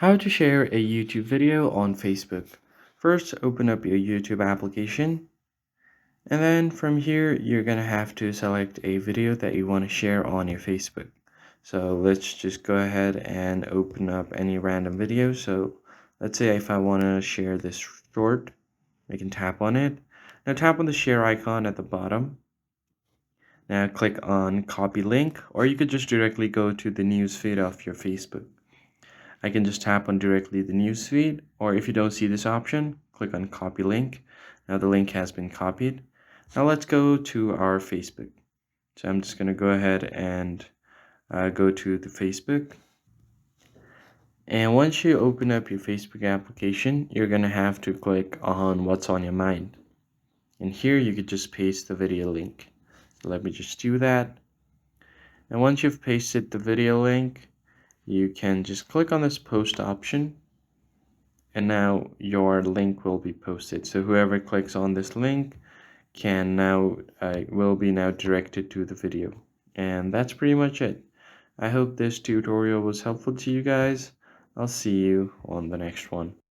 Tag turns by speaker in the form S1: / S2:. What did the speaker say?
S1: How to share a YouTube video on Facebook. First, open up your YouTube application, and then from here, you're gonna have to select a video that you want to share on your Facebook. So let's just go ahead and open up any random video. So let's say if I want to share this short, I can tap on it. Now tap on the share icon at the bottom. Now click on copy link, or you could just directly go to the news feed of your Facebook. I can just tap on directly the newsfeed, or if you don't see this option, click on copy link. Now the link has been copied. Now let's go to our Facebook. So I'm just going to go ahead and go to the Facebook. And once you open up your Facebook application, you're going to have to click on what's on your mind. And here you could just paste the video link. So let me just do that. And once you've pasted the video link, you can just click on this post option, and now your link will be posted. So whoever clicks on this link can now will be now directed to the video. And that's pretty much it. I hope this tutorial was helpful to you guys. I'll see you on the next one.